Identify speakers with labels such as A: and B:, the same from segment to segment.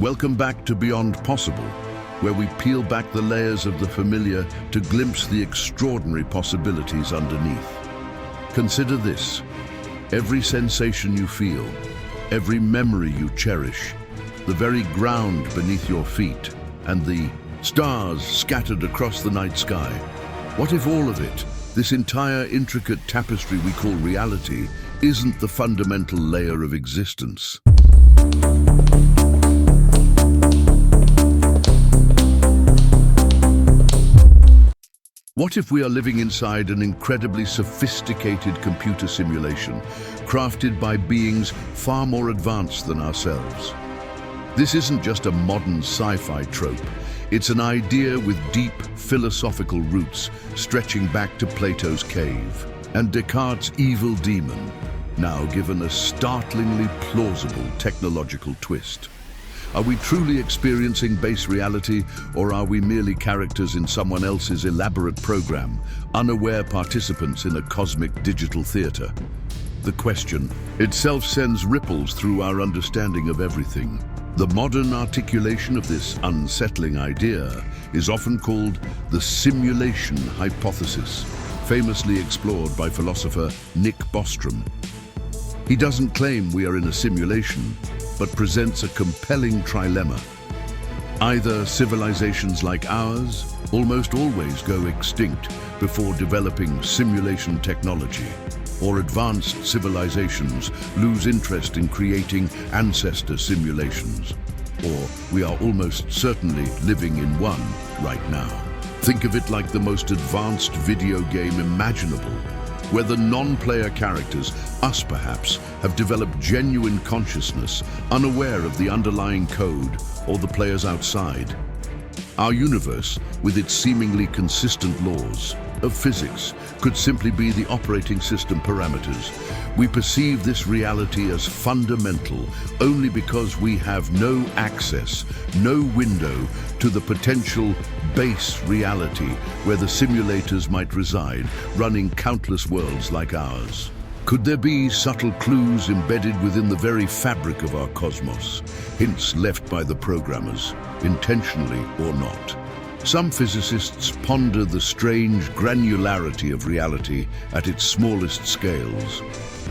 A: Welcome back to Beyond Possible, where we peel back the layers of the familiar to glimpse the extraordinary possibilities underneath. Consider this: every sensation you feel, every memory you cherish, the very ground beneath your feet, and the stars scattered across the night sky. What if all of it, this entire intricate tapestry we call reality, isn't the fundamental layer of existence? What if we are living inside an incredibly sophisticated computer simulation, crafted by beings far more advanced than ourselves? This isn't just a modern sci-fi trope. It's an idea with deep philosophical roots stretching back to Plato's cave and Descartes' evil demon, now given a startlingly plausible technological twist. Are we truly experiencing base reality, or are we merely characters in someone else's elaborate program, unaware participants in a cosmic digital theater? The question itself sends ripples through our understanding of everything. The modern articulation of this unsettling idea is often called the simulation hypothesis, famously explored by philosopher Nick Bostrom. He doesn't claim we are in a simulation, but presents a compelling trilemma. Either civilizations like ours almost always go extinct before developing simulation technology, or advanced civilizations lose interest in creating ancestor simulations, or we are almost certainly living in one right now. Think of it like the most advanced video game imaginable, where the non-player characters, us perhaps, have developed genuine consciousness, unaware of the underlying code or the players outside. Our universe, with its seemingly consistent laws of physics, could simply be the operating system parameters. We perceive this reality as fundamental only because we have no access, no window to the potential base reality where the simulators might reside, running countless worlds like ours. Could there be subtle clues embedded within the very fabric of our cosmos, hints left by the programmers, intentionally or not? Some physicists ponder the strange granularity of reality at its smallest scales.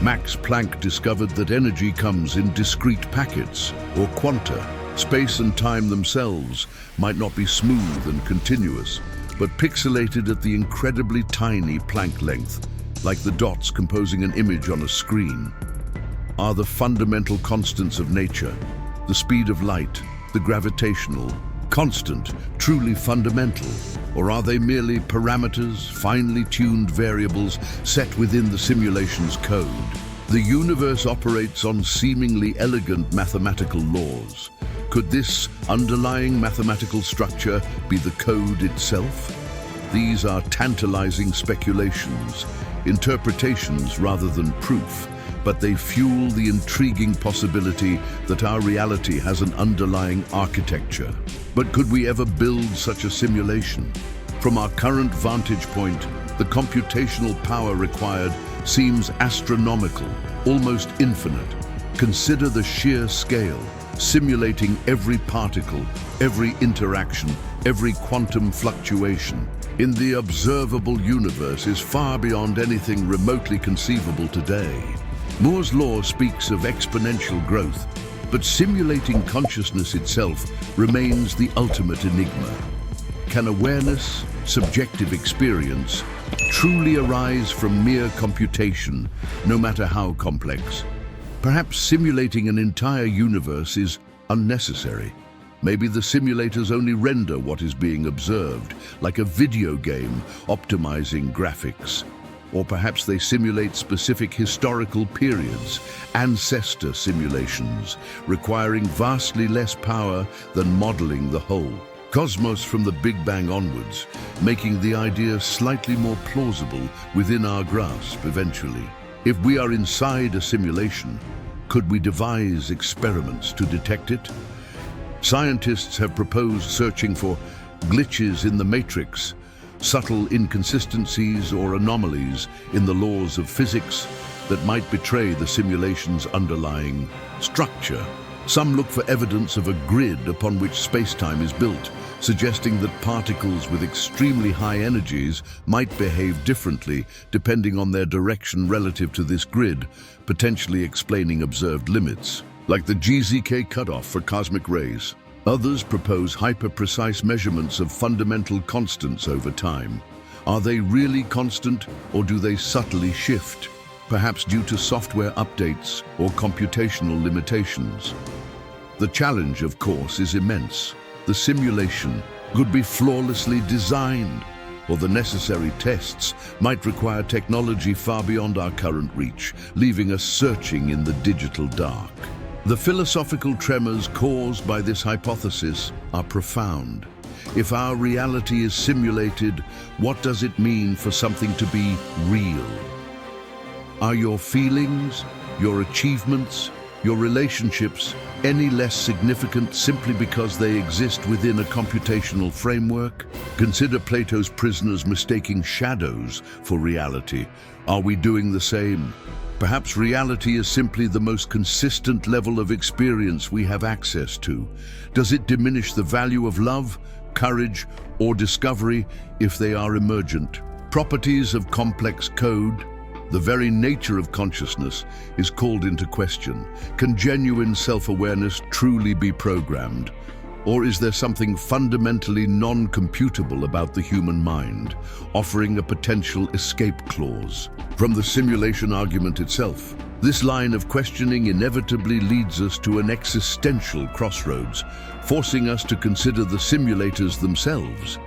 A: Max Planck discovered that energy comes in discrete packets, or quanta. Space and time themselves might not be smooth and continuous, but pixelated at the incredibly tiny Planck length, like the dots composing an image on a screen. Are the fundamental constants of nature, the speed of light, the gravitational constant, truly fundamental, or are they merely parameters, finely tuned variables set within the simulation's code? The universe operates on seemingly elegant mathematical laws. Could this underlying mathematical structure be the code itself? These are tantalizing speculations, interpretations rather than proof, but they fuel the intriguing possibility that our reality has an underlying architecture. But could we ever build such a simulation? From our current vantage point, the computational power required seems astronomical, almost infinite. Consider the sheer scale, simulating every particle, every interaction, every quantum fluctuation in the observable universe is far beyond anything remotely conceivable today. Moore's law speaks of exponential growth, but simulating consciousness itself remains the ultimate enigma. Can awareness, subjective experience, truly arise from mere computation, no matter how complex? Perhaps simulating an entire universe is unnecessary. Maybe the simulators only render what is being observed, like a video game optimizing graphics. Or perhaps they simulate specific historical periods, ancestor simulations, requiring vastly less power than modeling the whole cosmos from the Big Bang onwards, making the idea slightly more plausible within our grasp eventually. If we are inside a simulation, could we devise experiments to detect it? Scientists have proposed searching for glitches in the matrix, subtle inconsistencies or anomalies in the laws of physics that might betray the simulation's underlying structure. Some look for evidence of a grid upon which space-time is built, suggesting that particles with extremely high energies might behave differently depending on their direction relative to this grid, potentially explaining observed limits, like the GZK cutoff for cosmic rays. Others propose hyper-precise measurements of fundamental constants over time. Are they really constant, or do they subtly shift, perhaps due to software updates or computational limitations? The challenge, of course, is immense. The simulation could be flawlessly designed, or the necessary tests might require technology far beyond our current reach, leaving us searching in the digital dark. The philosophical tremors caused by this hypothesis are profound. If our reality is simulated, what does it mean for something to be real? Are your feelings, your achievements, your relationships any less significant simply because they exist within a computational framework? Consider Plato's prisoners mistaking shadows for reality. Are we doing the same? Perhaps reality is simply the most consistent level of experience we have access to. Does it diminish the value of love, courage, or discovery if they are emergent? Properties of complex code, the very nature of consciousness, is called into question. Can genuine self-awareness truly be programmed? Or is there something fundamentally non-computable about the human mind, offering a potential escape clause from the simulation argument itself? This line of questioning inevitably leads us to an existential crossroads, forcing us to consider the simulators themselves.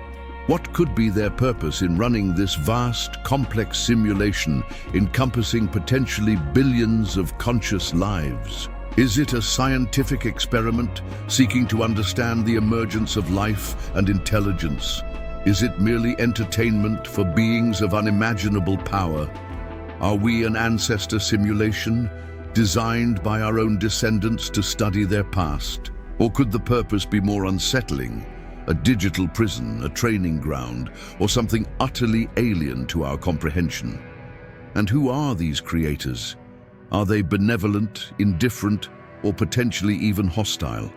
A: What could be their purpose in running this vast, complex simulation encompassing potentially billions of conscious lives? Is it a scientific experiment seeking to understand the emergence of life and intelligence? Is it merely entertainment for beings of unimaginable power? Are we an ancestor simulation designed by our own descendants to study their past? Or could the purpose be more unsettling? A digital prison, a training ground, or something utterly alien to our comprehension? And who are these creators? Are they benevolent, indifferent, or potentially even hostile?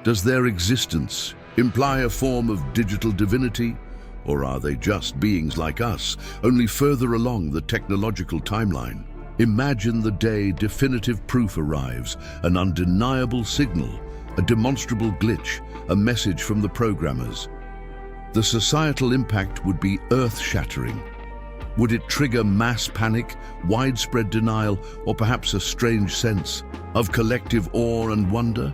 A: Does their existence imply a form of digital divinity? Or are they just beings like us, only further along the technological timeline? Imagine the day definitive proof arrives, an undeniable signal, a demonstrable glitch, a message from the programmers. The societal impact would be earth-shattering. Would it trigger mass panic, widespread denial, or perhaps a strange sense of collective awe and wonder?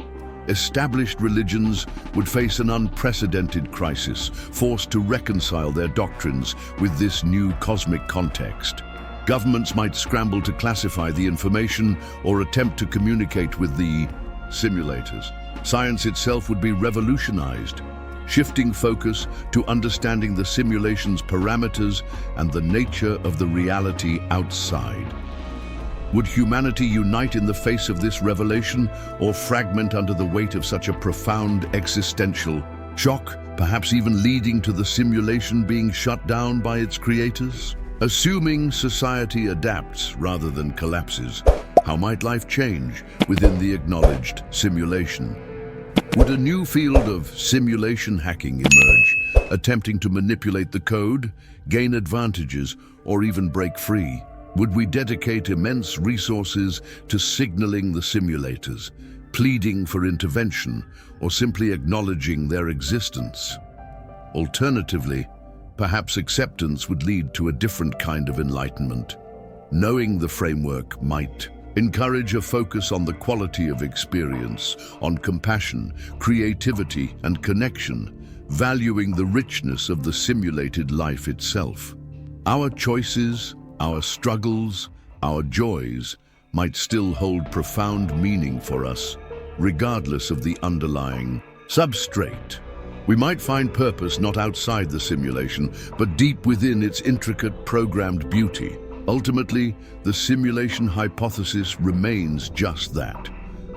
A: Established religions would face an unprecedented crisis, forced to reconcile their doctrines with this new cosmic context. Governments might scramble to classify the information or attempt to communicate with the simulators. Science itself would be revolutionized, shifting focus to understanding the simulation's parameters and the nature of the reality outside. Would humanity unite in the face of this revelation, or fragment under the weight of such a profound existential shock, perhaps even leading to the simulation being shut down by its creators? Assuming society adapts rather than collapses, how might life change within the acknowledged simulation? Would a new field of simulation hacking emerge, attempting to manipulate the code, gain advantages, or even break free? Would we dedicate immense resources to signaling the simulators, pleading for intervention, or simply acknowledging their existence? Alternatively, perhaps acceptance would lead to a different kind of enlightenment. Knowing the framework might encourage a focus on the quality of experience, on compassion, creativity, and connection, valuing the richness of the simulated life itself. Our choices, our struggles, our joys might still hold profound meaning for us, regardless of the underlying substrate. We might find purpose not outside the simulation, but deep within its intricate programmed beauty. Ultimately, the simulation hypothesis remains just that.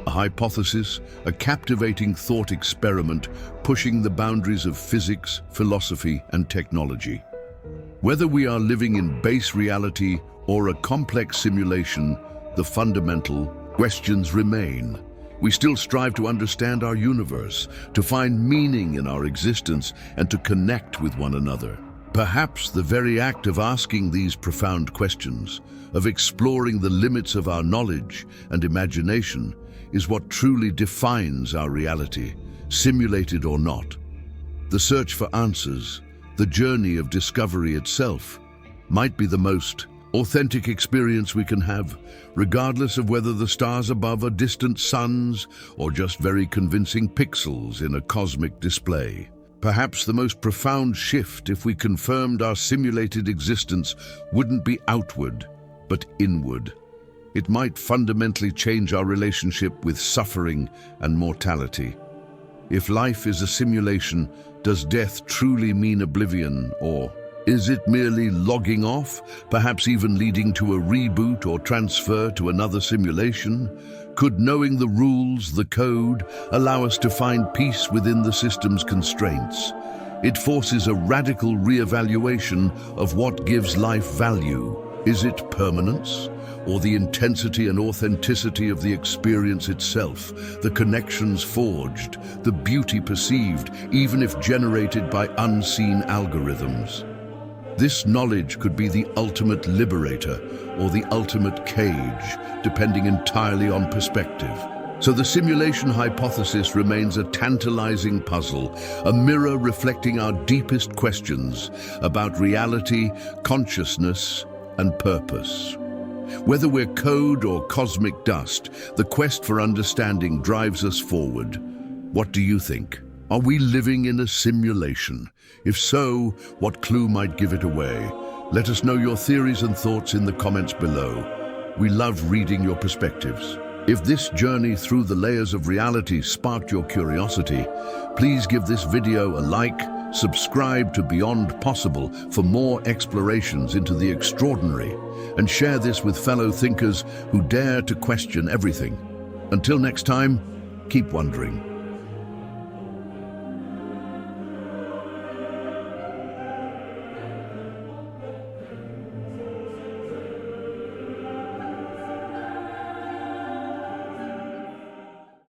A: A hypothesis, a captivating thought experiment pushing the boundaries of physics, philosophy, and technology. Whether we are living in base reality or a complex simulation, the fundamental questions remain. We still strive to understand our universe, to find meaning in our existence, and to connect with one another. Perhaps the very act of asking these profound questions, of exploring the limits of our knowledge and imagination, is what truly defines our reality, simulated or not. The search for answers, the journey of discovery itself, might be the most authentic experience we can have, regardless of whether the stars above are distant suns or just very convincing pixels in a cosmic display. Perhaps the most profound shift, if we confirmed our simulated existence, wouldn't be outward, but inward. It might fundamentally change our relationship with suffering and mortality. If life is a simulation, does death truly mean oblivion, or is it merely logging off, perhaps even leading to a reboot or transfer to another simulation? Could knowing the rules, the code, allow us to find peace within the system's constraints? It forces a radical re-evaluation of what gives life value. Is it permanence, or the intensity and authenticity of the experience itself, the connections forged, the beauty perceived, even if generated by unseen algorithms? This knowledge could be the ultimate liberator or the ultimate cage, depending entirely on perspective. So the simulation hypothesis remains a tantalizing puzzle, a mirror reflecting our deepest questions about reality, consciousness, and purpose. Whether we're code or cosmic dust, the quest for understanding drives us forward. What do you think? Are we living in a simulation? If so, what clue might give it away? Let us know your theories and thoughts in the comments below. We love reading your perspectives. If this journey through the layers of reality sparked your curiosity, please give this video a like, subscribe to Beyond Possible for more explorations into the extraordinary, and share this with fellow thinkers who dare to question everything. Until next time, keep wondering.